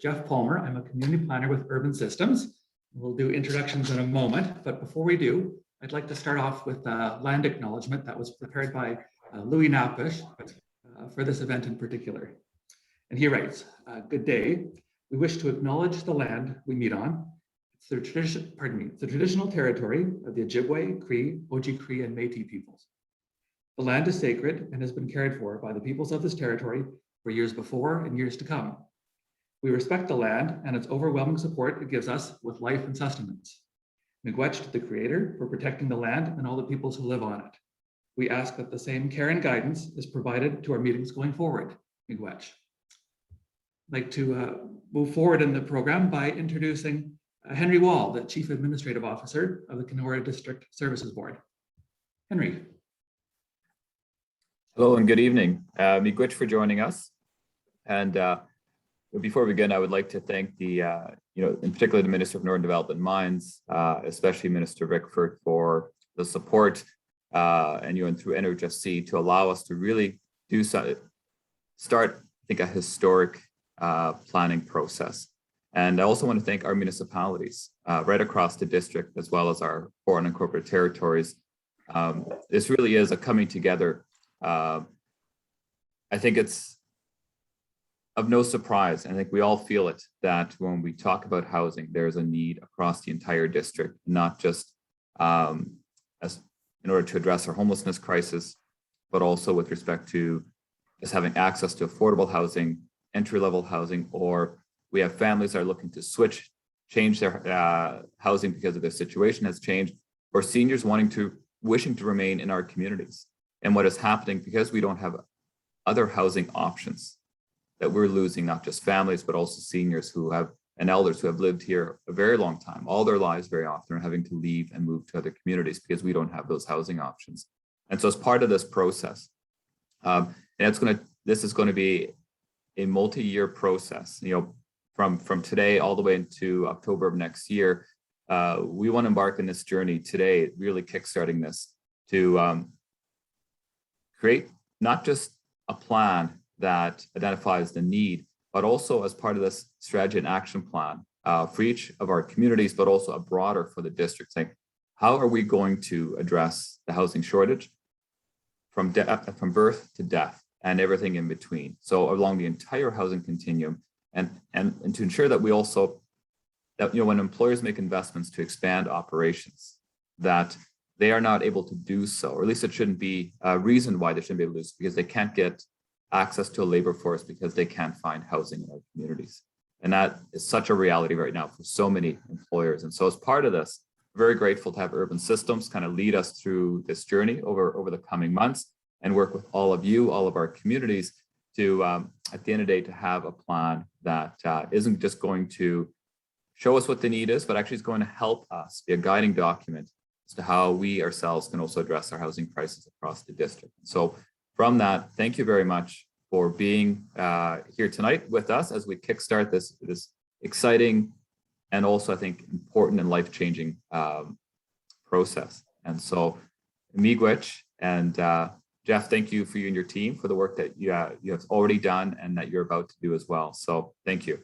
Jeff Palmer. I'm a community planner with Urban Systems. We'll do introductions in a moment, but before we do, I'd like to start off with a land acknowledgement that was prepared by Louis Napish for this event in particular. And he writes, good day. We wish to acknowledge the land we meet on. It's the traditional territory of the Ojibwe, Cree, Oji-Cree, and Métis peoples. The land is sacred and has been cared for by the peoples of this territory for years before and years to come. We respect the land and its overwhelming support it gives us with life and sustenance. Miigwech to the Creator for protecting the land and all the peoples who live on it. We ask that the same care and guidance is provided to our meetings going forward. Miigwech. I'd like to move forward in the program by introducing Henry Wall, the Chief Administrative Officer of the Kenora District Services Board. Henry. Hello and good evening. Miigwech for joining us. And before we begin, I would like to thank the, in particular the Minister of Northern Development and Mines, especially Minister Rickford for the support and through NHSC to allow us to really start, I think, a historic planning process. And I also want to thank our municipalities right across the district, as well as our foreign and corporate territories. This really is a coming together. I think it's of no surprise, and I think we all feel it, that when we talk about housing, there's a need across the entire district, not just in order to address our homelessness crisis, but also with respect to just having access to affordable housing, entry-level housing, or we have families that are looking to change their housing because of their situation has changed, or seniors wishing to remain in our communities. And what is happening, because we don't have other housing options, that we're losing not just families, but also seniors and elders who have lived here a very long time, all their lives very often, are having to leave and move to other communities because we don't have those housing options. And so as part of this process, and this is going to be a multi-year process, from today all the way into October of next year. We want to embark on this journey today, really kickstarting this to create not just a plan that identifies the need, but also as part of this strategy and action plan for each of our communities, but also a broader for the district, saying, how are we going to address the housing shortage from birth to death and everything in between? So along the entire housing continuum, and to ensure that we also, when employers make investments to expand operations, that they are not able to do so, or at least it shouldn't be a reason why they shouldn't be able to do so, because they can't get access to a labor force because they can't find housing in our communities. And that is such a reality right now for so many employers. And so as part of this, very grateful to have Urban Systems kind of lead us through this journey over the coming months and work with all of you, all of our communities to, at the end of the day, to have a plan that isn't just going to show us what the need is, but actually is going to help us be a guiding document as to how we ourselves can also address our housing crisis across the district. So from that, thank you very much for being here tonight with us as we kickstart this exciting and also, I think, important and life-changing process. And so, Miigwech and Jeff, thank you for you and your team for the work that you have already done and that you're about to do as well. So thank you.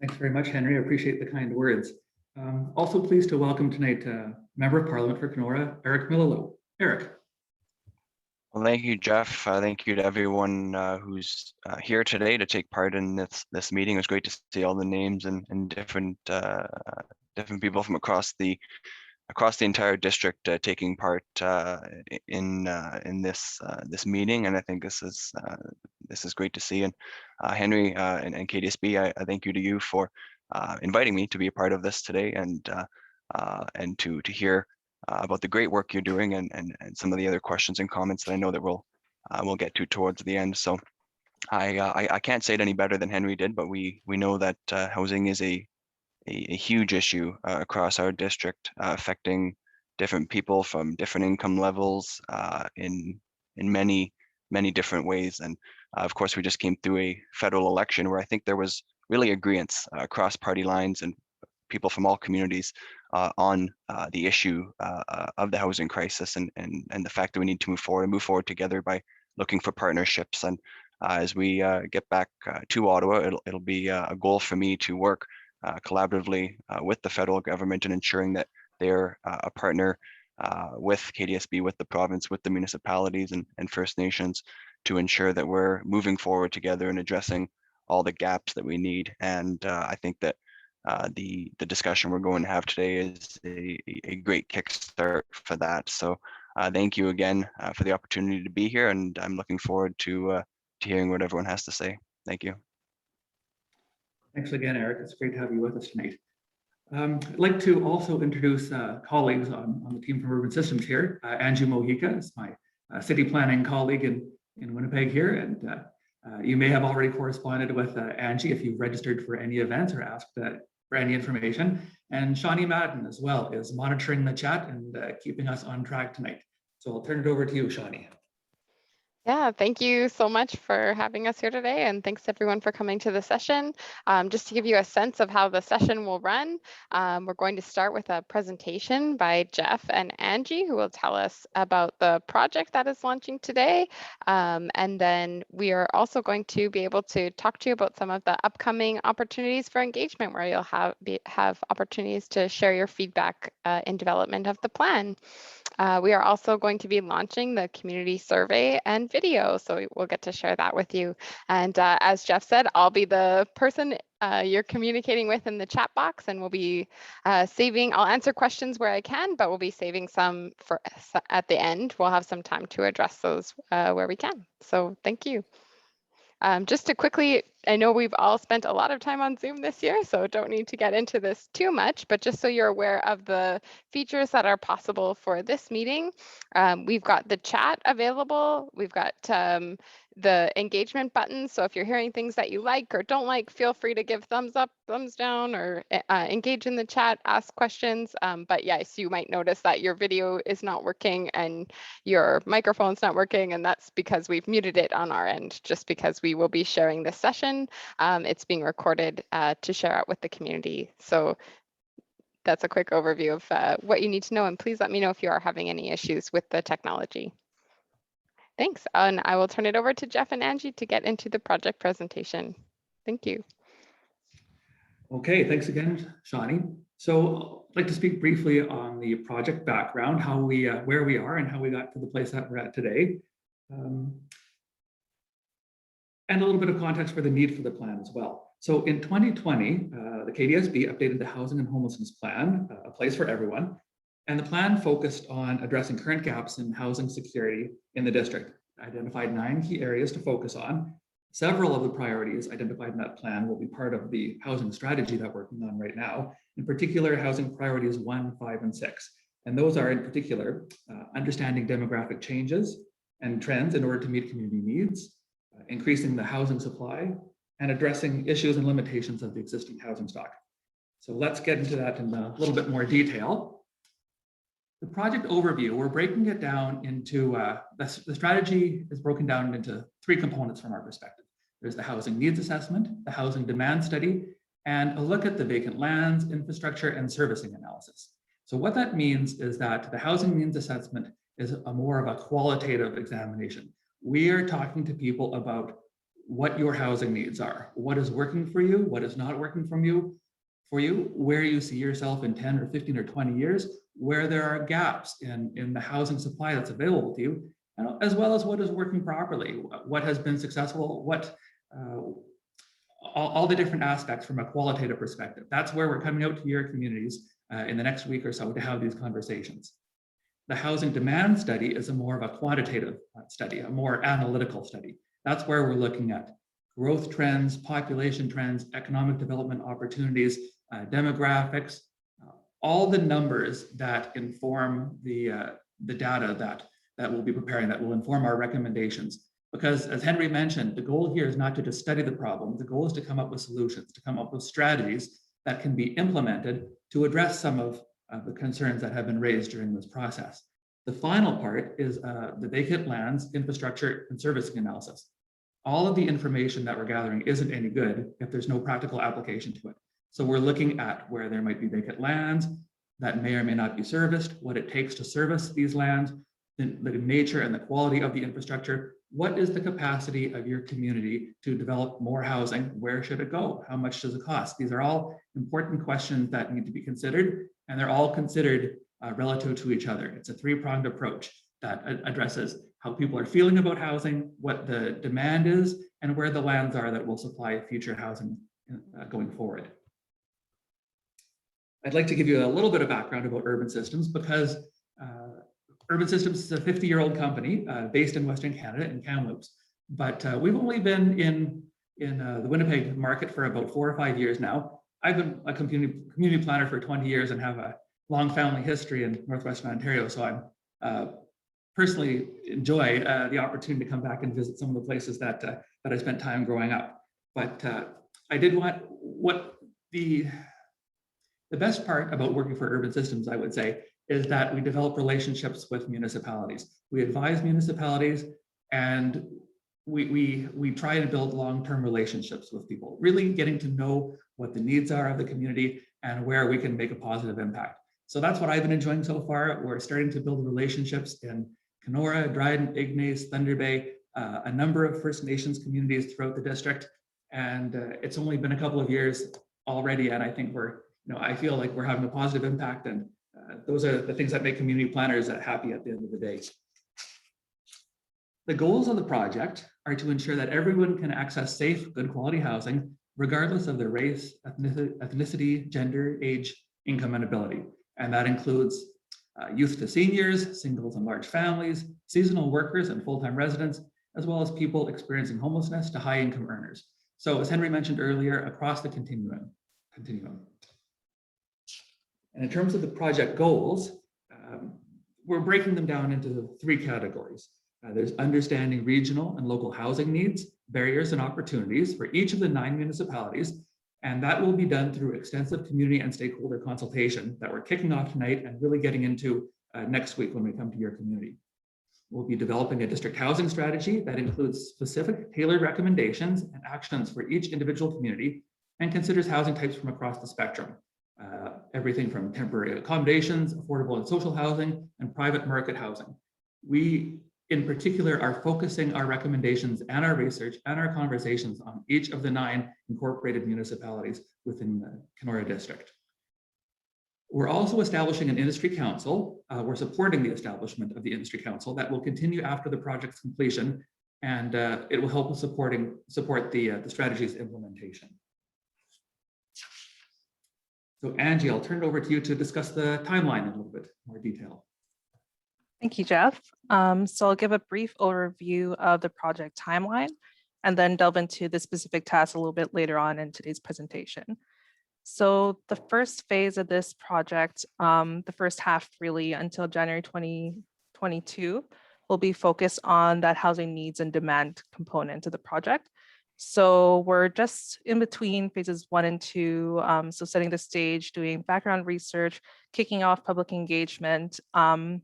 Thanks very much, Henry. I appreciate the kind words. Also pleased to welcome tonight Member of Parliament for Kenora, Eric Millalow. Eric. Well, thank you, Jeff. Thank you to everyone who's here today to take part in this meeting. It was great to see all the names and different people from across the entire district taking part in this meeting, and I think this is great to see. And Henry and KDSB, I thank you for inviting me to be a part of this today and to hear about the great work you're doing and some of the other questions and comments that I know that we'll get to towards the end. So I can't say it any better than Henry did, but we know that housing is a huge issue across our district, affecting different people from different income levels in many different ways. And of course, we just came through a federal election where I think there was really agreement across party lines and people from all communities on the issue of the housing crisis and the fact that we need to move forward together by looking for partnerships. And as we get back to Ottawa, it'll be a goal for me to work collaboratively with the federal government and ensuring that they're a partner with KDSB, with the province, with the municipalities and First Nations to ensure that we're moving forward together and addressing all the gaps that we need. And I think that the discussion we're going to have today is a great kickstart for that. So thank you again for the opportunity to be here, and I'm looking forward to hearing what everyone has to say. Thank you. Thanks again, Eric. It's great to have you with us tonight. I'd like to also introduce colleagues on the team from Urban Systems here. Angie Mojica is my city planning colleague in Winnipeg here, and you may have already corresponded with Angie if you've registered for any events or asked for any information. And Shawnee Madden as well is monitoring the chat and keeping us on track tonight. So I'll turn it over to you, Shawnee. Yeah, thank you so much for having us here today, and thanks everyone for coming to the session. Just to give you a sense of how the session will run, we're going to start with a presentation by Jeff and Angie, who will tell us about the project that is launching today. And then we are also going to be able to talk to you about some of the upcoming opportunities for engagement, where you'll have opportunities to share your feedback in development of the plan. We are also going to be launching the community survey and video, so we'll get to share that with you. And as Jeff said, I'll be the person you're communicating with in the chat box, and we'll be I'll answer questions where I can, but we'll be saving some for at the end. We'll have some time to address those where we can. So thank you. Just to quickly, I know we've all spent a lot of time on Zoom this year, so don't need to get into this too much, but just so you're aware of the features that are possible for this meeting, we've got the chat available. We've got the engagement button. So if you're hearing things that you like or don't like, feel free to give thumbs up, thumbs down, or engage in the chat, ask questions. But yes, you might notice that your video is not working and your microphone's not working, and that's because we've muted it on our end, just because we will be sharing this session. It's being recorded to share out with the community. So that's a quick overview of what you need to know, and please let me know if you are having any issues with the technology. Thanks, and I will turn it over to Jeff and Angie to get into the project presentation. Thank you. Okay, thanks again, Shawnee. So I'd like to speak briefly on the project background, how we, where we are and how we got to the place that we're at today. And a little bit of context for the need for the plan as well. So in 2020, the KDSB updated the Housing and Homelessness Plan, A Place for Everyone, and the plan focused on addressing current gaps in housing security in the district, identified 9 key areas to focus on. Several of the priorities identified in that plan will be part of the housing strategy that we're working on right now, in particular, housing priorities 1, 5, and 6. And those are in particular, understanding demographic changes and trends in order to meet community needs, increasing the housing supply, and addressing issues and limitations of the existing housing stock. So let's get into that in a little bit more detail. The project overview, we're breaking it down into, the strategy is broken down into 3 components from our perspective. There's the housing needs assessment, the housing demand study, and a look at the vacant lands, infrastructure, and servicing analysis. So what that means is that the housing needs assessment is a more of a qualitative examination. We are talking to people about what your housing needs are, what is working for you, what is not working for you, where you see yourself in 10 or 15 or 20 years, where there are gaps in the housing supply that's available to you, as well as what is working properly, what has been successful, all the different aspects from a qualitative perspective. That's where we're coming out to your communities in the next week or so to have these conversations. The housing demand study is a more of a quantitative study, a more analytical study. That's where we're looking at growth trends, population trends, economic development opportunities, demographics, all the numbers that inform the data that we'll be preparing, that will inform our recommendations. Because as Henry mentioned, the goal here is not to just study the problem. The goal is to come up with solutions, to come up with strategies that can be implemented to address some of the concerns that have been raised during this process. The final part is the vacant lands, infrastructure, and servicing analysis. All of the information that we're gathering isn't any good if there's no practical application to it. So we're looking at where there might be vacant lands that may or may not be serviced, what it takes to service these lands, the nature and the quality of the infrastructure, what is the capacity of your community to develop more housing? Where should it go? How much does it cost? These are all important questions that need to be considered, and they're all considered relative to each other. It's a three-pronged approach that addresses how people are feeling about housing, what the demand is, and where the lands are that will supply future housing going forward. I'd like to give you a little bit of background about Urban Systems because Urban Systems is a 50-year-old company based in Western Canada in Kamloops, but we've only been in the Winnipeg market for about 4 or 5 years now. I've been a community planner for 20 years and have a long family history in Northwestern Ontario, so I'm personally enjoy the opportunity to come back and visit some of the places that I spent time growing up. But I did want what the best part about working for Urban Systems, I would say, is that we develop relationships with municipalities. We advise municipalities, and we try and build long-term relationships with people, really getting to know what the needs are of the community and where we can make a positive impact. So that's what I've been enjoying so far. We're starting to build relationships in Kenora, Dryden, Ignace, Thunder Bay, a number of First Nations communities throughout the district. And it's only been a couple of years already, and I think I feel like we're having a positive impact, and those are the things that make community planners happy at the end of the day. The goals of the project are to ensure that everyone can access safe, good quality housing, regardless of their race, ethnicity, gender, age, income, and ability. And that includes youth to seniors, singles and large families, seasonal workers and full-time residents, as well as people experiencing homelessness to high-income earners. So as Henry mentioned earlier, across the continuum. And in terms of the project goals, we're breaking them down into 3 categories. There's understanding regional and local housing needs, barriers, and opportunities for each of the 9 municipalities. And that will be done through extensive community and stakeholder consultation that we're kicking off tonight and really getting into next week when we come to your community. We'll be developing a district housing strategy that includes specific tailored recommendations and actions for each individual community and considers housing types from across the spectrum. Everything from temporary accommodations, affordable and social housing, and private market housing. We, in particular, are focusing our recommendations and our research and our conversations on each of the 9 incorporated municipalities within the Kenora district. We're also establishing an industry council. We're supporting the establishment of the industry council that will continue after the project's completion, and it will help us support the strategy's implementation. So Angie, I'll turn it over to you to discuss the timeline in a little bit more detail. Thank you, Jeff. So I'll give a brief overview of the project timeline and then delve into the specific tasks a little bit later on in today's presentation. So the first phase of this project, the first half really until January 2022, will be focused on that housing needs and demand component of the project. So we're just in between phases 1 and 2. So setting the stage, doing background research, kicking off public engagement. And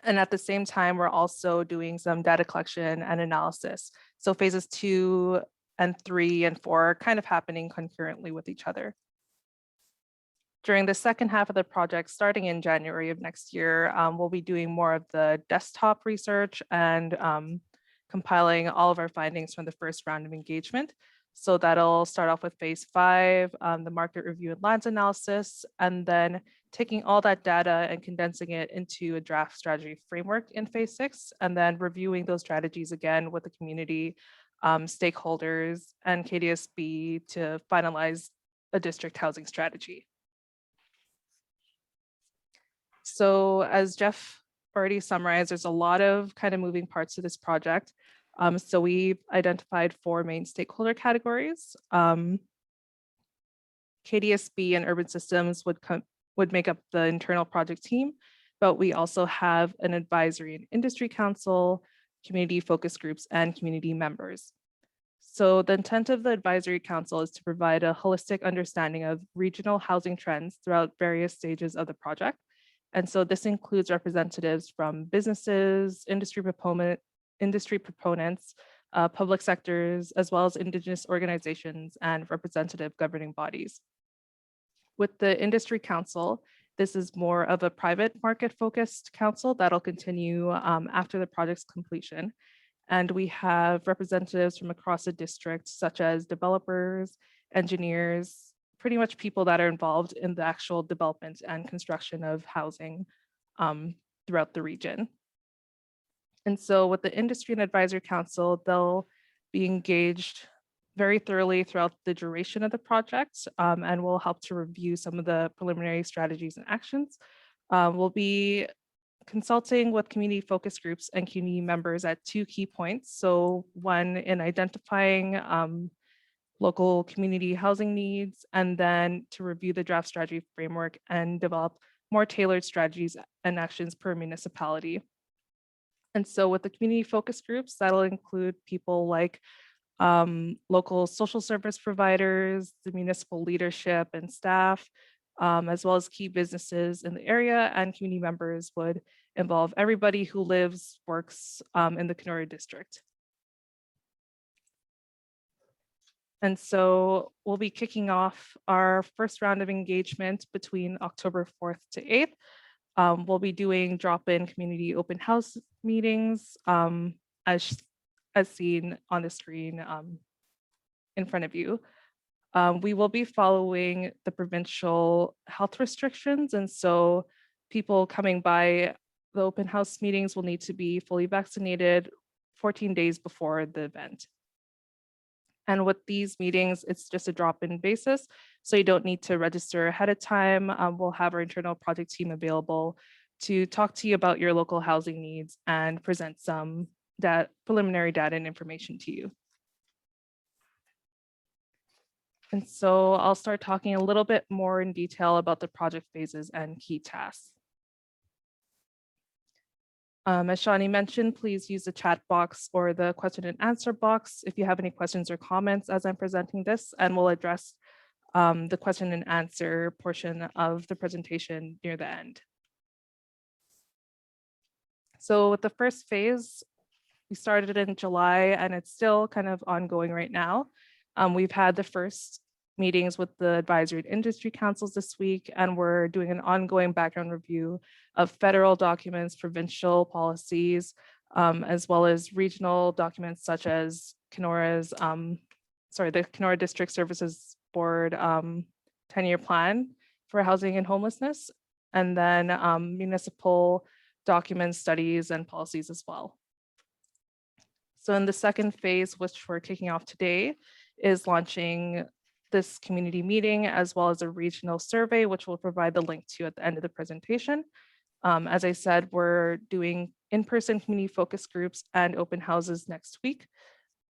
at the same time, we're also doing some data collection and analysis. So phases 2 and 3 and 4 are kind of happening concurrently with each other. During the second half of the project, starting in January of next year, we'll be doing more of the desktop research and compiling all of our findings from the first round of engagement. So that'll start off with phase 5, the market review and lands analysis, and then taking all that data and condensing it into a draft strategy framework in phase 6, and then reviewing those strategies again with the community, stakeholders, and KDSB to finalize a district housing strategy. So as Jeff already summarized, there's a lot of kind of moving parts to this project. So we've identified 4 main stakeholder categories. KDSB and Urban Systems would make up the internal project team, but we also have an advisory and industry council, community focus groups, and community members. So the intent of the advisory council is to provide a holistic understanding of regional housing trends throughout various stages of the project. And so this includes representatives from businesses, industry proponents, public sectors, as well as Indigenous organizations and representative governing bodies. With the industry council, this is more of a private market focused council that'll continue after the project's completion. And we have representatives from across the district, such as developers, engineers, pretty much people that are involved in the actual development and construction of housing throughout the region. And so with the Industry and Advisory Council, they'll be engaged very thoroughly throughout the duration of the project and will help to review some of the preliminary strategies and actions. We'll be consulting with community focus groups and community members at 2 key points. So one, in identifying local community housing needs, and then to review the draft strategy framework and develop more tailored strategies and actions per municipality. And so with the community focus groups, that'll include people like local social service providers, the municipal leadership and staff, as well as key businesses in the area, and community members would involve everybody who lives, works in the Kenora district. And so we'll be kicking off our first round of engagement between October 4th to 8th. We'll be doing drop-in community open house meetings as seen on the screen in front of you. We will be following the provincial health restrictions. And so people coming by the open house meetings will need to be fully vaccinated 14 days before the event. And with these meetings, it's just a drop-in basis, so you don't need to register ahead of time. We'll have our internal project team available to talk to you about your local housing needs and present some preliminary data and information to you. And so I'll start talking a little bit more in detail about the project phases and key tasks. As Shawnee mentioned, please use the chat box or the question and answer box if you have any questions or comments as I'm presenting this, and we'll address the question and answer portion of the presentation near the end. So with the first phase, we started in July and it's still kind of ongoing right now. We've had the first meetings with the advisory and industry councils this week, and we're doing an ongoing background review of federal documents, provincial policies, as well as regional documents such as the Kenora District Services Board 10-year plan for housing and homelessness, and then municipal documents, studies, and policies as well. So in the second phase, which we're kicking off today, is launching this community meeting as well as a regional survey, which we'll provide the link to at the end of the presentation. As I said, we're doing in-person community focus groups and open houses next week.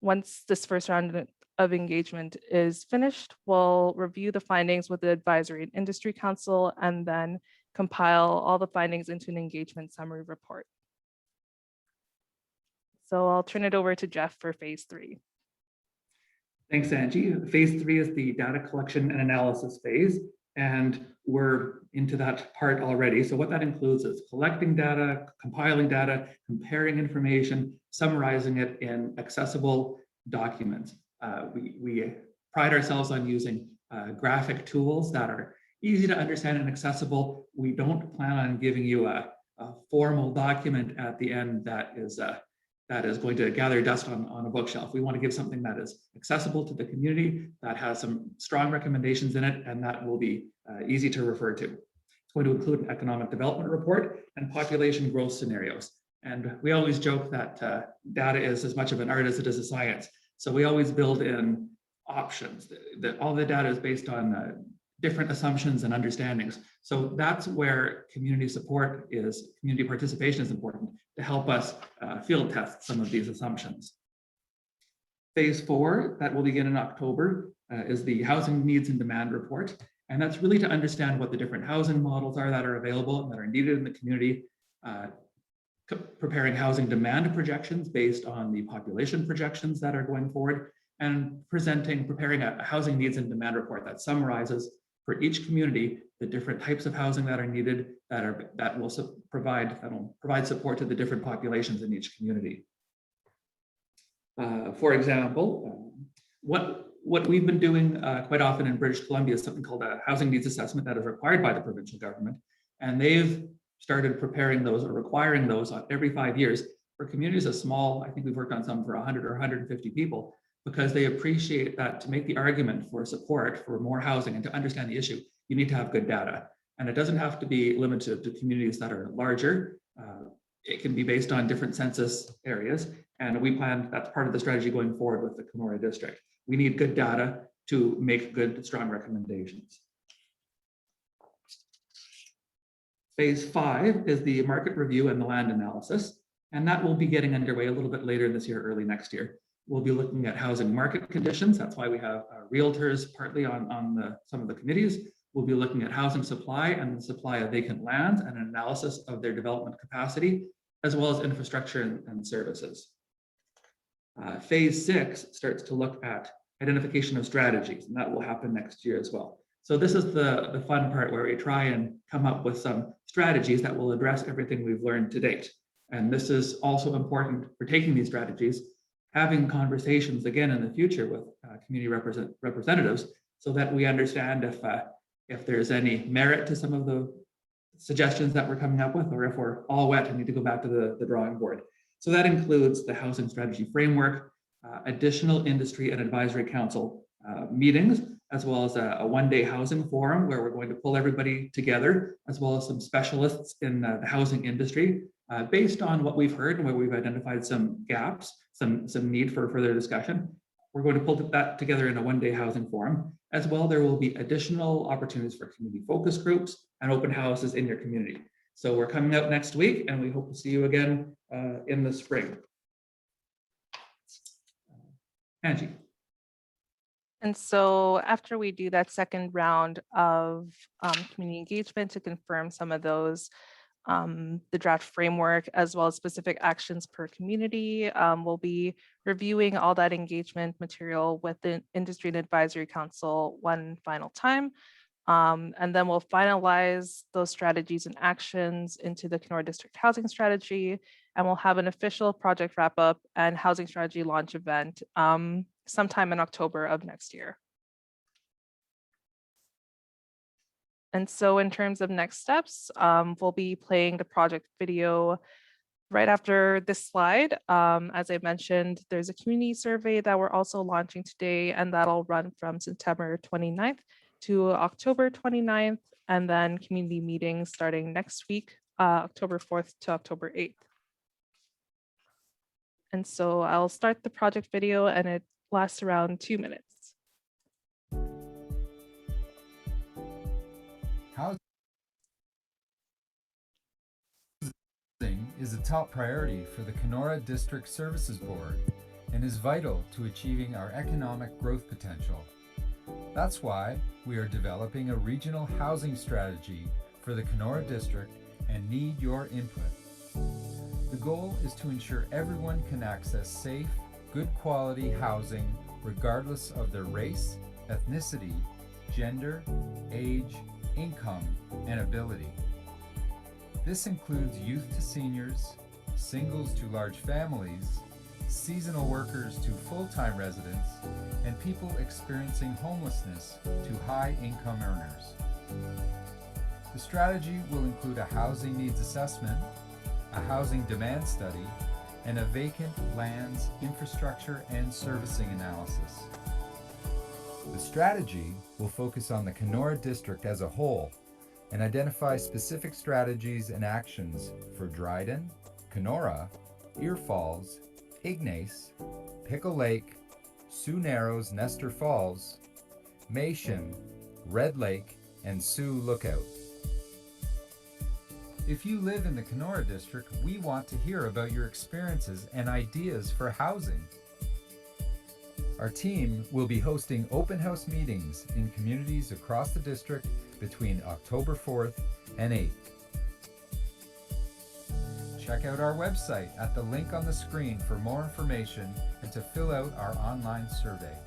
Once this first round of engagement is finished, we'll review the findings with the Advisory and Industry Council and then compile all the findings into an engagement summary report. So I'll turn it over to Jeff for phase 3. Thanks, Angie. Phase 3 is the data collection and analysis phase, and we're into that part already. So what that includes is collecting data, compiling data, comparing information, summarizing it in accessible documents. We pride ourselves on using graphic tools that are easy to understand and accessible. We don't plan on giving you a formal document at the end that is going to gather dust on a bookshelf. We want to give something that is accessible to the community, that has some strong recommendations in it, and that will be easy to refer to. It's going to include an economic development report and population growth scenarios. And we always joke that data is as much of an art as it is a science. So we always build in options. All the data is based on different assumptions and understandings. So that's where community support is, community participation is important to help us field test some of these assumptions. Phase 4, that will begin in October, is the housing needs and demand report. And that's really to understand what the different housing models are that are available and that are needed in the community, preparing housing demand projections based on the population projections that are going forward, and preparing a housing needs and demand report that summarizes for each community the different types of housing that are needed, that will provide support to the different populations in each community. For example, what we've been doing quite often in British Columbia is something called a housing needs assessment that is required by the provincial government, and they've started preparing those or requiring those every 5 years For communities as small, I think we've worked on some for 100 or 150 people, because they appreciate that to make the argument for support for more housing and to understand the issue, you need to have good data. And it doesn't have to be limited to communities that are larger. It can be based on different census areas. And we plan, that's part of the strategy going forward with the Kenora District. We need good data to make good, strong recommendations. Phase 5 is the market review and the land analysis. And that will be getting underway a little bit later this year, early next year. We'll be looking at housing market conditions. That's why we have realtors partly on some of the committees. We'll be looking at housing supply and the supply of vacant lands and an analysis of their development capacity, as well as infrastructure and services. Phase 6 starts to look at identification of strategies, and that will happen next year as well. So this is the fun part where we try and come up with some strategies that will address everything we've learned to date. And this is also important for taking these strategies, having conversations again in the future with community representatives, so that we understand if there's any merit to some of the suggestions that we're coming up with, or if we're all wet and need to go back to the drawing board. So that includes the housing strategy framework, additional industry and advisory council meetings, as well as a one-day housing forum where we're going to pull everybody together, as well as some specialists in the housing industry, based on what we've heard and where we've identified some gaps, some need for further discussion. We're going to pull that together in a one-day housing forum. As well, there will be additional opportunities for community focus groups and open houses in your community. So we're coming out next week, and we hope to see you again in the spring. Angie. And so after we do that second round of community engagement to confirm some of those, the draft framework, as well as specific actions per community, we'll be reviewing all that engagement material with the Industry and Advisory Council one final time. And then we'll finalize those strategies and actions into the Kenora District Housing Strategy, and we'll have an official project wrap up and housing strategy launch event sometime in October of next year. And so in terms of next steps, we'll be playing the project video right after this slide. As I mentioned, there's a community survey that we're also launching today, and that'll run from September 29th to October 29th, and then community meetings starting next week, October 4th to October 8th. And so I'll start the project video, and it lasts around 2 minutes. Housing is a top priority for the Kenora District Services Board and is vital to achieving our economic growth potential. That's why we are developing a regional housing strategy for the Kenora District and need your input. The goal is to ensure everyone can access safe, good quality housing regardless of their race, ethnicity, gender, age, income, and ability. This includes youth to seniors, singles to large families, seasonal workers to full-time residents, and people experiencing homelessness to high-income earners. The strategy will include a housing needs assessment, a housing demand study, and a vacant lands, infrastructure, and servicing analysis. The strategy will focus on the Kenora District as a whole and identify specific strategies and actions for Dryden, Kenora, Ear Falls, Ignace, Pickle Lake, Sioux Narrows, Nestor Falls, Maysham, Red Lake, and Sioux Lookout. If you live in the Kenora District, we want to hear about your experiences and ideas for housing. Our team will be hosting open house meetings in communities across the district between October 4th and 8th. Check out our website at the link on the screen for more information and to fill out our online survey.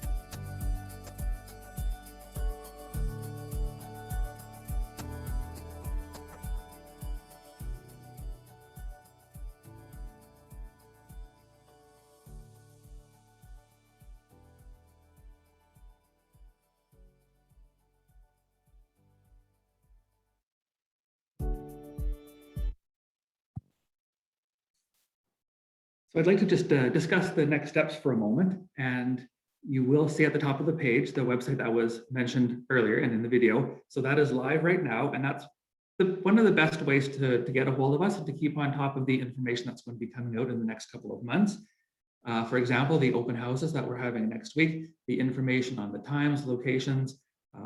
So I'd like to just discuss the next steps for a moment, and you will see at the top of the page the website that was mentioned earlier and in the video. So that is live right now, and that's one of the best ways to get a hold of us and to keep on top of the information that's going to be coming out in the next couple of months. For example, the open houses that we're having next week, the information on the times, locations,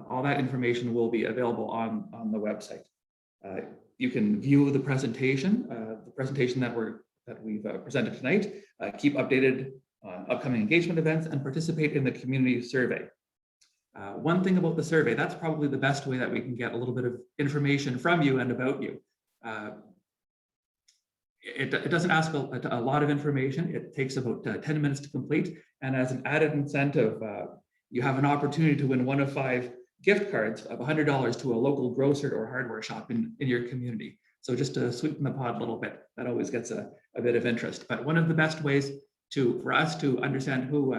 all that information will be available on the website. You can view the presentation that we've presented tonight, keep updated on upcoming engagement events, and participate in the community survey. One thing about the survey, that's probably the best way that we can get a little bit of information from you and about you. It doesn't ask a lot of information. It takes about 10 minutes to complete. And as an added incentive, you have an opportunity to win one of 5 gift cards of $100 to a local grocer or hardware shop in your community. So just to sweeten the pot a little bit, that always gets a bit of interest. But one of the best ways for us to understand who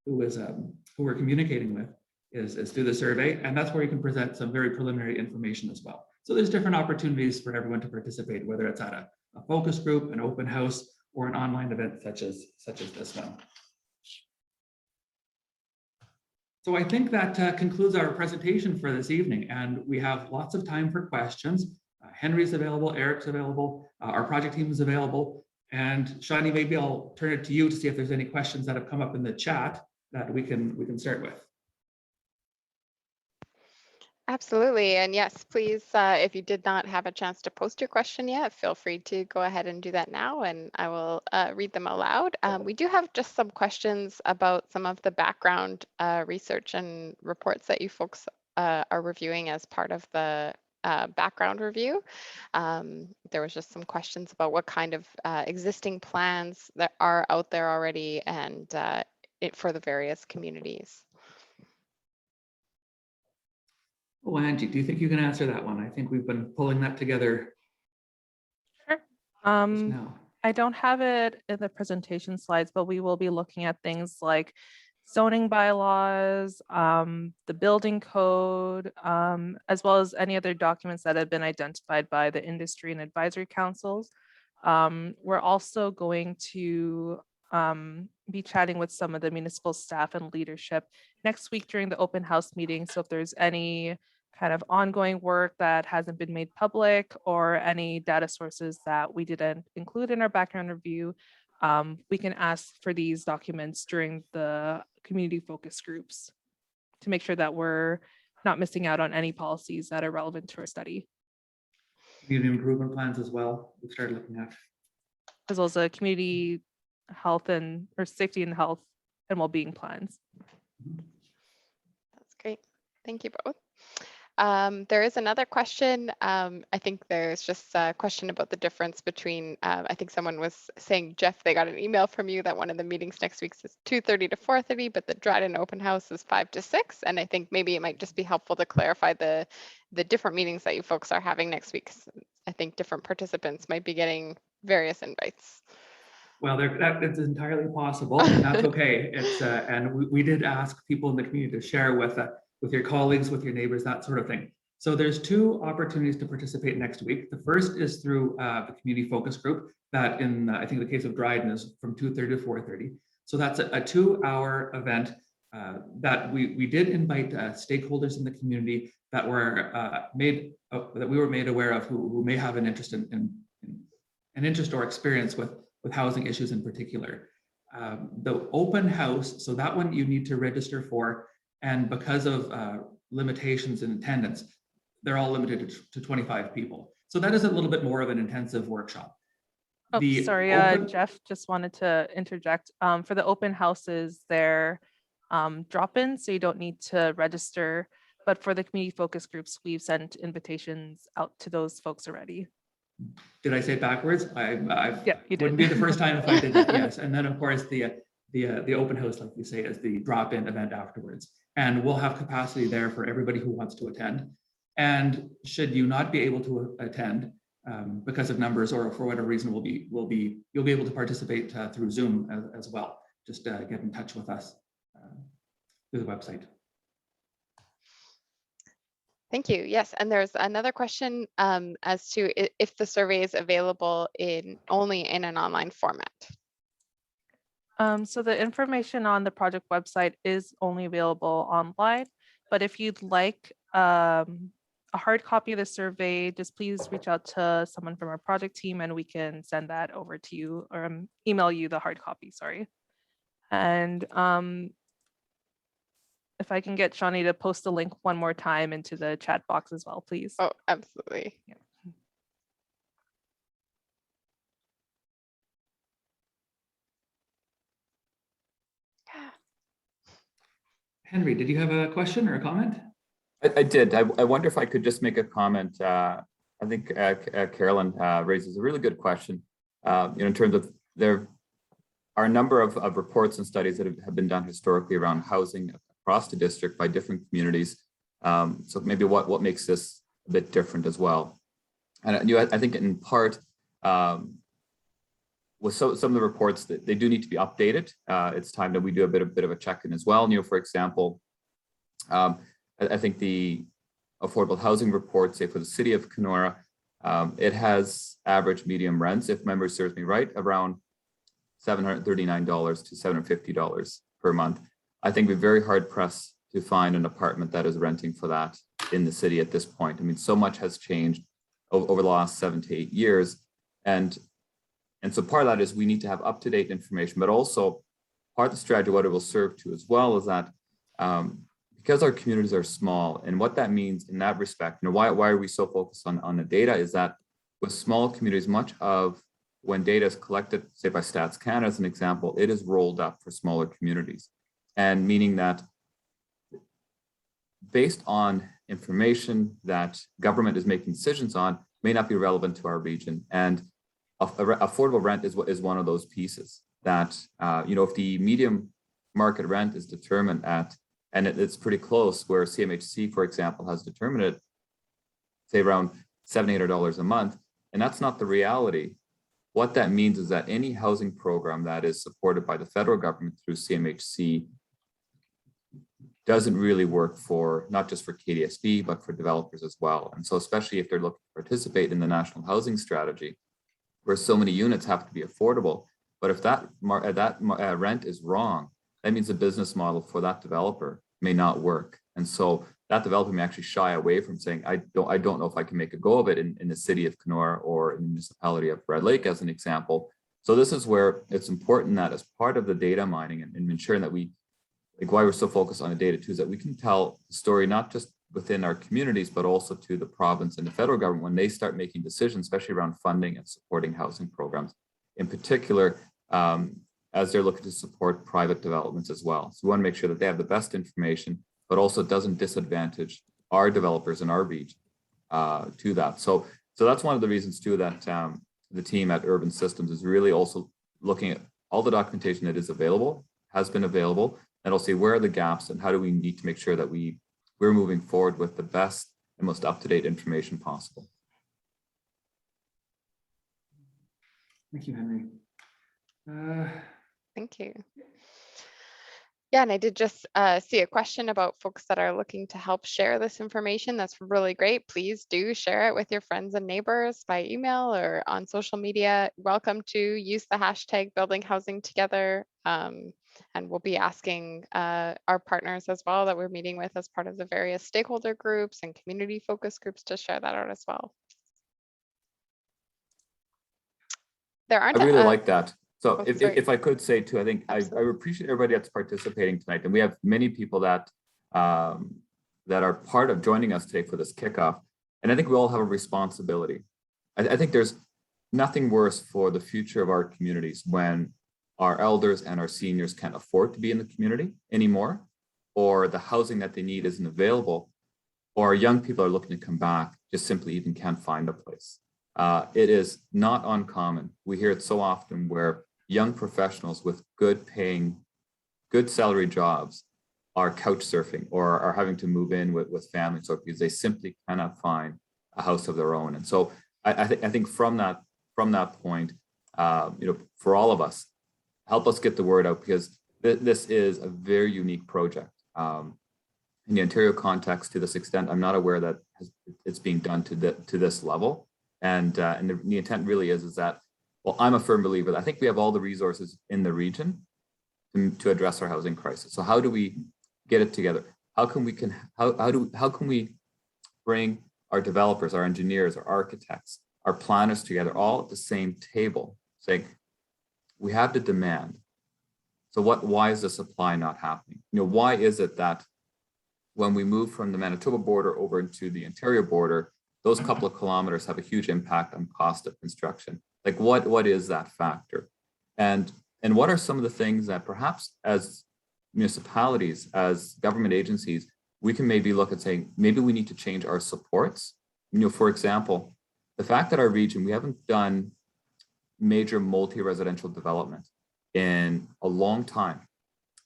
we're communicating with is through the survey, and that's where you can present some very preliminary information as well. So there's different opportunities for everyone to participate, whether it's at a focus group, an open house, or an online event such as this one. So I think that concludes our presentation for this evening, and we have lots of time for questions. Henry's available, Eric's available, our project team is available, and Shani, maybe I'll turn it to you to see if there's any questions that have come up in the chat that we can start with. Absolutely. And yes, please, if you did not have a chance to post your question yet, feel free to go ahead and do that now, and I will read them aloud. We do have just some questions about some of the background research and reports that you folks are reviewing as part of the background review. There was just some questions about what kind of existing plans that are out there already and for the various communities. Oh, Angie, do you think you can answer that one? I think we've been pulling that together. Sure. Just now. I don't have it in the presentation slides, but we will be looking at things like zoning bylaws, the building code, as well as any other documents that have been identified by the industry and advisory councils. We're also going to be chatting with some of the municipal staff and leadership next week during the open house meeting. So if there's any kind of ongoing work that hasn't been made public or any data sources that we didn't include in our background review, we can ask for these documents during the community focus groups to make sure that we're not missing out on any policies that are relevant to our study. Community improvement plans as well, we've started looking at. As well as a community health or safety and health and well-being plans. That's great. Thank you both. There is another question. I think there's just a question about the difference between, I think someone was saying, Jeff, they got an email from you that one of the meetings next week is 2:30 to 4:30, but the Dryden open house is 5 to 6. And I think maybe it might just be helpful to clarify the different meetings that you folks are having next week. I think different participants might be getting various invites. Well, that is entirely possible, and that's okay. And we did ask people in the community to share with your colleagues, with your neighbors, that sort of thing. So there's 2 opportunities to participate next week. The first is through the community focus group that I think the case of Dryden is from 2:30 to 4:30. So that's a 2-hour event that we did invite stakeholders in the community that we were made aware of who may have an interest in an interest or experience with housing issues in particular. The open house, so that one you need to register for, and because of limitations in attendance, they're all limited to 25 people. So that is a little bit more of an intensive workshop. Oh, sorry, Jeff, just wanted to interject. For the open houses, they're drop-in, so you don't need to register. But for the community focus groups, we've sent invitations out to those folks already. Did I say it backwards? Yeah, you did. Wouldn't be the first time if I did that. Yes, and then of course the open house, like you say, is the drop-in event afterwards, and we'll have capacity there for everybody who wants to attend. And should you not be able to attend because of numbers or for whatever reason, you'll be able to participate through Zoom as well. Just get in touch with us through the website. Thank you. Yes, and there's another question as to if the survey is available only in an online format. So the information on the project website is only available online, but if you'd like a hard copy of the survey, just please reach out to someone from our project team and we can send that over to you or email you the hard copy, sorry. And if I can get Shawnee to post the link one more time into the chat box as well, please. Oh, absolutely. Yeah. Henry, did you have a question or a comment? I did. I wonder if I could just make a comment. I think Carolyn raises a really good question. In terms of there are a number of reports and studies that have been done historically around housing across the district by different communities. So maybe what makes this a bit different as well. And I think in part, with some of the reports that they do need to be updated. It's time that we do a bit of a check-in as well. For example, I think the affordable housing report, say for the city of Kenora, it has average medium rents, if memory serves me right, around $739 to $750 per month. I think we're very hard pressed to find an apartment that is renting for that in the city at this point. I mean, so much has changed over the last 7 to 8 years. And so part of that is we need to have up-to-date information, but also part of the strategy, what it will serve to as well is that because our communities are small, and what that means in that respect, why are we so focused on the data is that with small communities, much of when data is collected, say by Stats Canada as an example, it is rolled up for smaller communities. And meaning that based on information that government is making decisions on may not be relevant to our region. And affordable rent is one of those pieces that, if the medium market rent is determined at, and it's pretty close where CMHC, for example, has determined it, say around $700 a month, and that's not the reality. What that means is that any housing program that is supported by the federal government through CMHC doesn't really work for, not just for KDSB, but for developers as well. And so especially if they're looking to participate in the national housing strategy, where so many units have to be affordable. But if that rent is wrong, that means the business model for that developer may not work. And so that developer may actually shy away from saying, I don't know if I can make a go of it in the city of Kenora or in the municipality of Red Lake as an example. So this is where it's important that as part of the data mining and ensuring that we, like why we're so focused on the data too, is that we can tell the story, not just within our communities, but also to the province and the federal government when they start making decisions, especially around funding and supporting housing programs. In particular, as they're looking to support private developments as well. So we want to make sure that they have the best information, but also it doesn't disadvantage our developers in our region to that. So that's one of the reasons too that the team at Urban Systems is really also looking at all the documentation that is available, has been available, and also where are the gaps and how do we need to make sure that we're moving forward with the best and most up-to-date information possible. Thank you, Henry. Thank you. Yeah, and I did just see a question about folks that are looking to help share this information. That's really great. Please do share it with your friends and neighbors by email or on social media. Welcome to use the hashtag Building Housing Together. And we'll be asking our partners as well that we're meeting with as part of the various stakeholder groups and community focus groups to share that out as well. There aren't. I really like that. So Oh, if I could say too, I think I appreciate everybody that's participating tonight. And we have many people that that are part of joining us today for this kickoff. And I think we all have a responsibility. I think there's nothing worse for the future of our communities when our elders and our seniors can't afford to be in the community anymore, or the housing that they need isn't available, or young people are looking to come back, just simply even can't find a place. It is not uncommon. We hear it so often where young professionals with good paying, good salary jobs are couch surfing or are having to move in with families because they simply cannot find a house of their own. And so I think from that point, for all of us, help us get the word out, because this is a very unique project. In the Ontario context, to this extent, I'm not aware that it's being done to this level. And the intent really is that, well, I'm a firm believer that I think we have all the resources in the region to address our housing crisis. So how do we get it together? How can we bring our developers, our engineers, our architects, our planners together all at the same table, saying, we have the demand. So why is the supply not happening? Why is it that when we move from the Manitoba border over into the Ontario border, those couple of kilometers have a huge impact on cost of construction? Like what is that factor? And what are some of the things that perhaps as municipalities, as government agencies, we can maybe look at saying, maybe we need to change our supports? For example, the fact that our region, we haven't done major multi-residential development in a long time.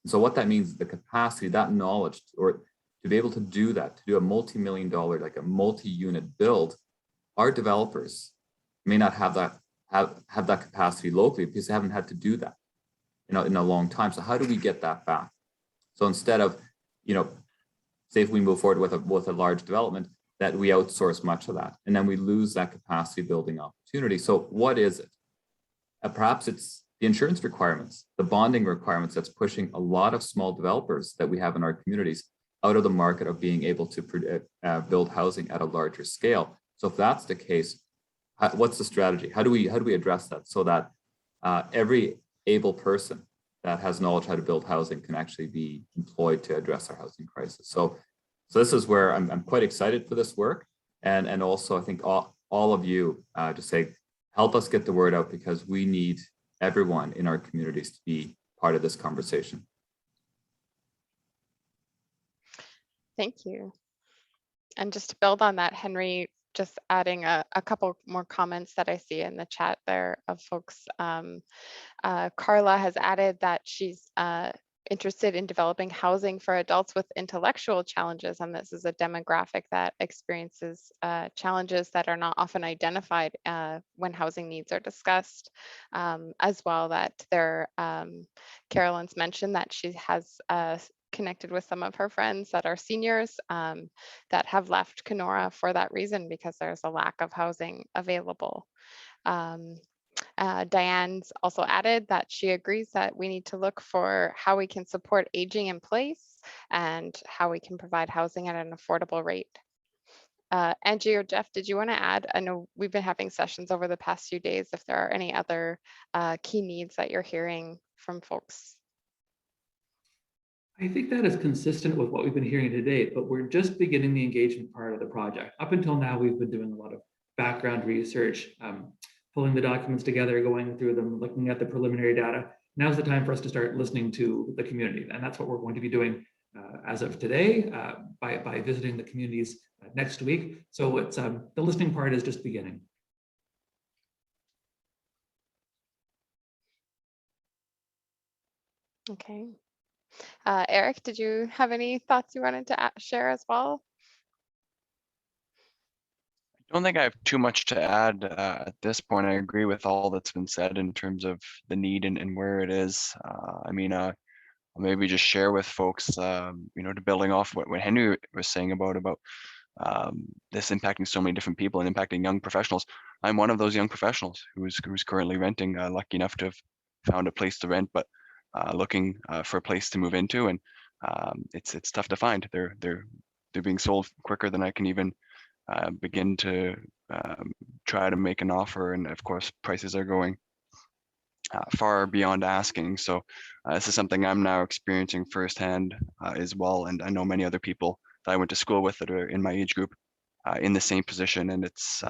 So what that means is the capacity, that knowledge, or to be able to do that, to do a multi-million-dollar, like a multi-unit build, our developers may not have that capacity locally because they haven't had to do that in a long time. So how do we get that back? So instead of, say if we move forward with a large development, that we outsource much of that, and then we lose that capacity building opportunity. So what is it? Perhaps it's the insurance requirements, the bonding requirements that's pushing a lot of small developers that we have in our communities out of the market of being able to build housing at a larger scale. So if that's the case, what's the strategy? How do we address that so that every able person that has knowledge how to build housing can actually be employed to address our housing crisis? So this is where I'm quite excited for this work, and also I think all of you to say, help us get the word out, because we need everyone in our communities to be part of this conversation. Thank you. And just to build on that, Henry, just adding a couple more comments that I see in the chat there of folks. Carla has added that she's interested in developing housing for adults with intellectual challenges, and this is a demographic that experiences challenges that are not often identified when housing needs are discussed. As well, that there, Carolyn's mentioned that she has connected with some of her friends that are seniors that have left Kenora for that reason, because there's a lack of housing available. Diane's also added that she agrees that we need to look for how we can support aging in place and how we can provide housing at an affordable rate. Angie or Jeff, did you want to add? I know we've been having sessions over the past few days. If there are any other key needs that you're hearing from folks. I think that is consistent with what we've been hearing today, but we're just beginning the engagement part of the project. Up until now, we've been doing a lot of background research, pulling the documents together, going through them, looking at the preliminary data. Now's the time for us to start listening to the community. And that's what we're going to be doing as of today by visiting the communities next week. So it's the listening part is just beginning. Okay. Eric, did you have any thoughts you wanted to share as well? I don't think I have too much to add at this point. I agree with all that's been said in terms of the need and where it is. I mean, I'll maybe just share with folks, to building off what Henry was saying about this impacting so many different people and impacting young professionals. I'm one of those young professionals who's currently renting, lucky enough to have found a place to rent, but looking for a place to move into, and it's tough to find. They're being sold quicker than I can even begin to try to make an offer, and of course prices are going far beyond asking. So this is something I'm now experiencing firsthand as well, and I know many other people that I went to school with that are in my age group in the same position, and it's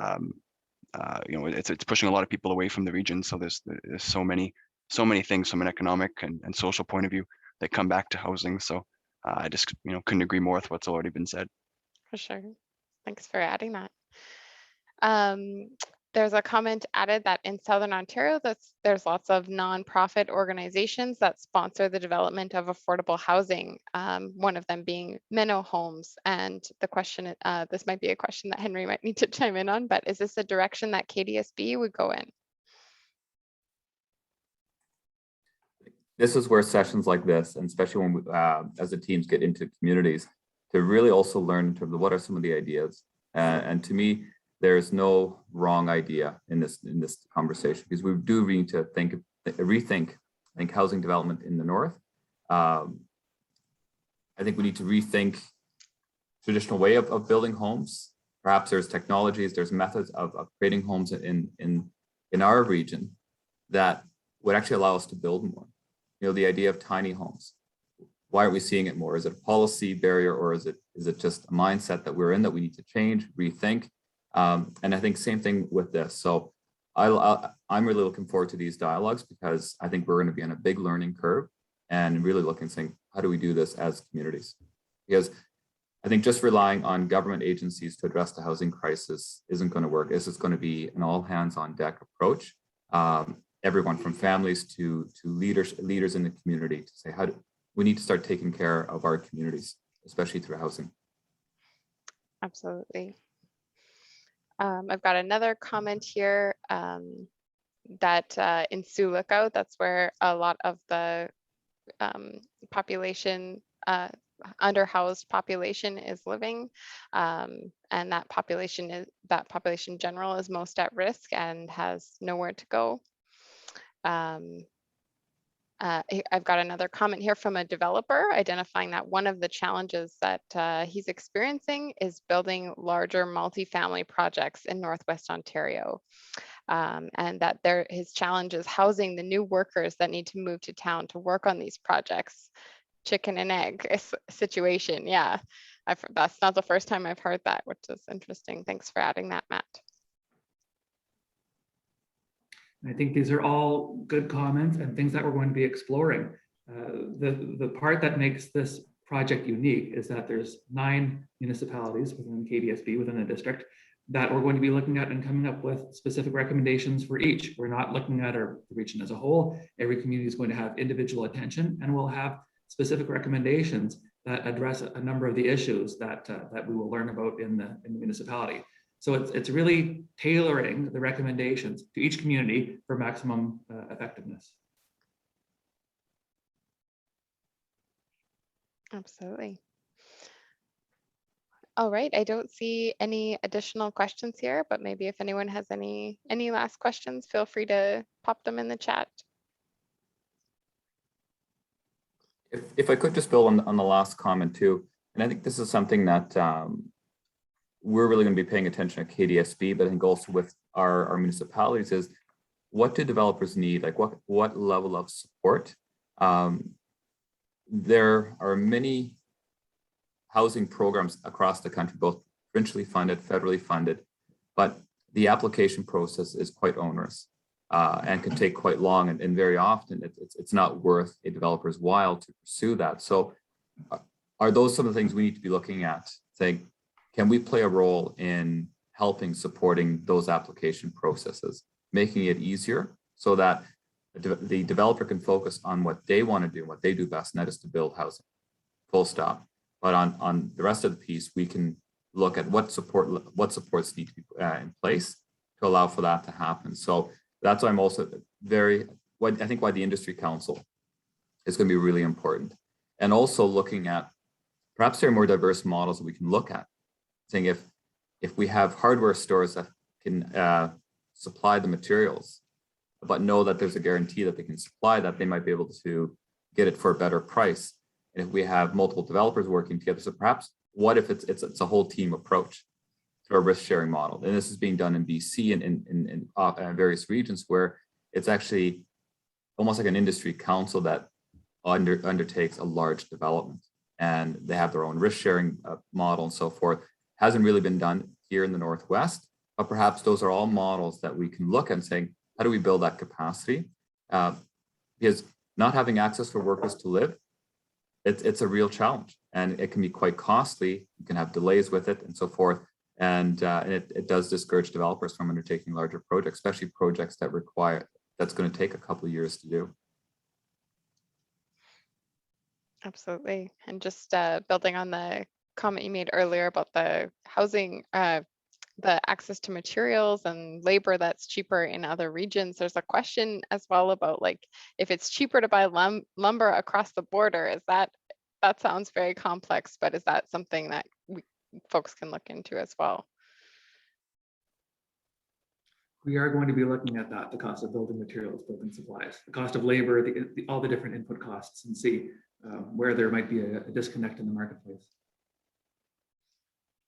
it's pushing a lot of people away from the region. So there's so many things from an economic and social point of view that come back to housing. So I just couldn't agree more with what's already been said. For sure. Thanks for adding that. There's a comment added that in Southern Ontario, there's lots of nonprofit organizations that sponsor the development of affordable housing, one of them being Minnow Homes. And the question, this might be a question that Henry might need to chime in on, but is this a direction that KDSB would go in? This is where sessions like this, and especially when we, as the teams get into communities, to really also learn in terms of what are some of the ideas. And to me, there's no wrong idea in this conversation, because we do need to rethink housing development in the north, I think we need to rethink traditional way of building homes. Perhaps there's technologies, there's methods of creating homes in our region that would actually allow us to build more. You know, the idea of tiny homes. Why aren't we seeing it more? Is it a policy barrier, or is it just a mindset that we're in that we need to change, rethink? And I think same thing with this. So I'm really looking forward to these dialogues, because I think we're going to be on a big learning curve and really looking, saying, how do we do this as communities? Because I think just relying on government agencies to address the housing crisis isn't going to work. This is going to be an all hands on deck approach. Everyone from families to leaders in the community to say, we need to start taking care of our communities, especially through housing. Absolutely. I've got another comment here that in Sioux Lookout, that's where a lot of the population, underhoused population is living, and that population general is most at risk and has nowhere to go. I've got another comment here from a developer identifying that one of the challenges that he's experiencing is building larger multifamily projects in Northwest Ontario. And that his challenge is housing the new workers that need to move to town to work on these projects. Chicken and egg situation. Yeah, that's not the first time I've heard that, which is interesting. Thanks for adding that, Matt. I think these are all good comments and things that we're going to be exploring. The part that makes this project unique is that there's 9 municipalities within KDSB, within the district, that we're going to be looking at and coming up with specific recommendations for each. We're not looking at the region as a whole. Every community is going to have individual attention, and we'll have specific recommendations that address a number of the issues that we will learn about in the municipality. So it's really tailoring the recommendations to each community for maximum effectiveness. Absolutely. All right, I don't see any additional questions here, but maybe if anyone has any last questions, feel free to pop them in the chat. If I could just build on the last comment too, and I think this is something that we're really going to be paying attention at KDSB, but I think also with our municipalities is, what do developers need? Like what level of support? There are many housing programs across the country, both provincially funded, federally funded, but the application process is quite onerous and can take quite long, and very often it's not worth a developer's while to pursue that. So are those some of the things we need to be looking at, saying, can we play a role in helping supporting those application processes, making it easier so that the developer can focus on what they want to do, what they do best, and that is to build housing, full stop. But on the rest of the piece, we can look at what supports need to be in place to allow for that to happen. So that's why I'm also I think why the industry council is going to be really important. And also looking at, perhaps there are more diverse models that we can look at, saying if we have hardware stores that can supply the materials, but know that there's a guarantee that they can supply that, they might be able to get it for a better price. And if we have multiple developers working together, so perhaps what if it's a whole team approach to a risk sharing model? And this is being done in BC and in various regions where it's actually almost like an industry council that undertakes a large development, and they have their own risk sharing model and so forth. Hasn't really been done here in the Northwest, but perhaps those are all models that we can look at and saying, how do we build that capacity? Because not having access for workers to live, it's a real challenge, and it can be quite costly. You can have delays with it and so forth. And it does discourage developers from undertaking larger projects, especially projects that's going to take a couple of years to do. Absolutely. And just building on the comment you made earlier about the housing, the access to materials and labor that's cheaper in other regions, there's a question as well about, like, if it's cheaper to buy lumber across the border, is that sounds very complex, but is that something that folks can look into as well? We are going to be looking at that, the cost of building materials, building supplies, the cost of labor, all the different input costs, and see where there might be a disconnect in the marketplace.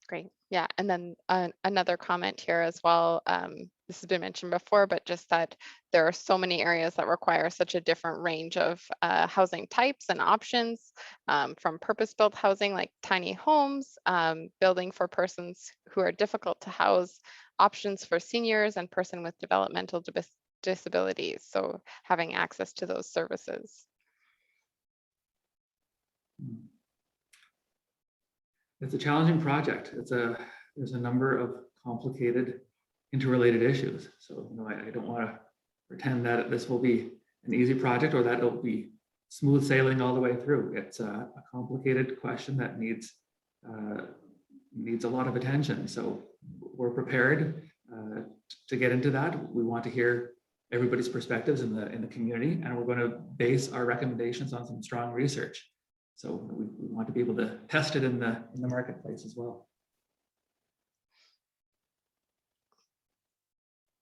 Great. Yeah. And then another comment here as well. This has been mentioned before, but just that there are so many areas that require such a different range of housing types and options, from purpose-built housing like tiny homes, building for persons who are difficult to house, options for seniors and person with developmental disabilities. So having access to those services. It's a challenging project. There's a number of complicated, interrelated issues. So I don't want to pretend that this will be an easy project or that it'll be smooth sailing all the way through. It's a complicated question that needs a lot of attention. So we're prepared to get into that. We want to hear everybody's perspectives in the community, and we're going to base our recommendations on some strong research. So we want to be able to test it in the marketplace as well.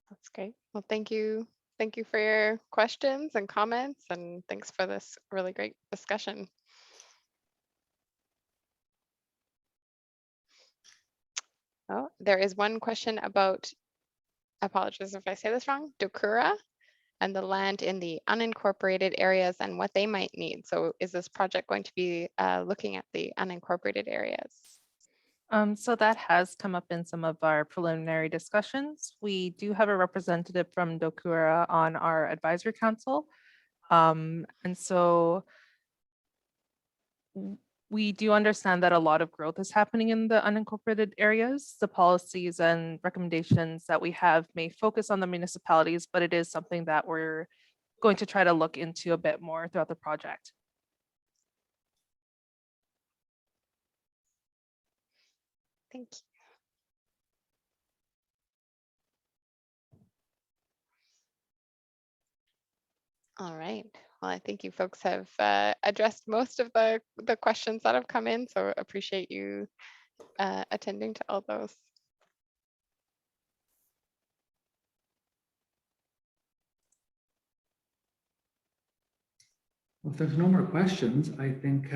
That's great. Well, thank you. Thank you for your questions and comments, and thanks for this really great discussion. Oh, there is one question about, I apologize if I say this wrong, Dokura and the land in the unincorporated areas and what they might need. So is this project going to be looking at the unincorporated areas? So that has come up in some of our preliminary discussions. We do have a representative from Dokura on our advisory council. And so we do understand that a lot of growth is happening in the unincorporated areas. The policies and recommendations that we have may focus on the municipalities, but it is something that we're going to try to look into a bit more throughout the project. Thank you. All right. Well, I think you folks have addressed most of the questions that have come in, so appreciate you attending to all those. Well, if there's no more questions, I think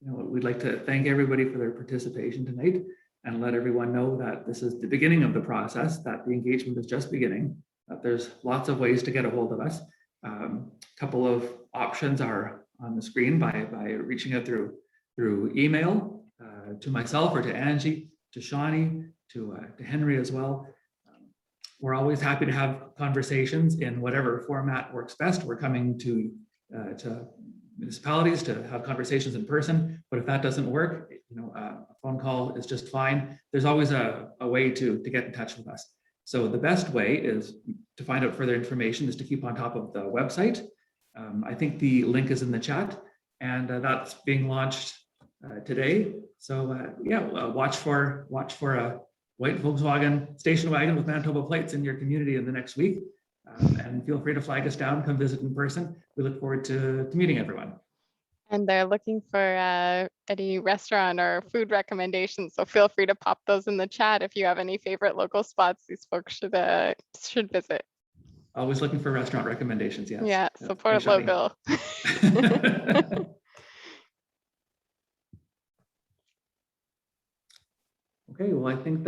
we'd like to thank everybody for their participation tonight and let everyone know that this is the beginning of the process, that the engagement is just beginning, that there's lots of ways to get a hold of us. A couple of options are on the screen by reaching out through email to myself or to Angie, to Shawnee, to Henry as well. We're always happy to have conversations in whatever format works best. We're coming to municipalities to have conversations in person, but if that doesn't work, a phone call is just fine. There's always a way to get in touch with us. So the best way is to find out further information is to keep on top of the website. I think the link is in the chat, and that's being launched today. So watch for a white Volkswagen station wagon with Manitoba plates in your community in the next week. And feel free to flag us down, come visit in person. We look forward to meeting everyone. And they're looking for any restaurant or food recommendations. So feel free to pop those in the chat if you have any favorite local spots these folks should visit. Always looking for restaurant recommendations, yes. Yeah, support local. Okay, well, I think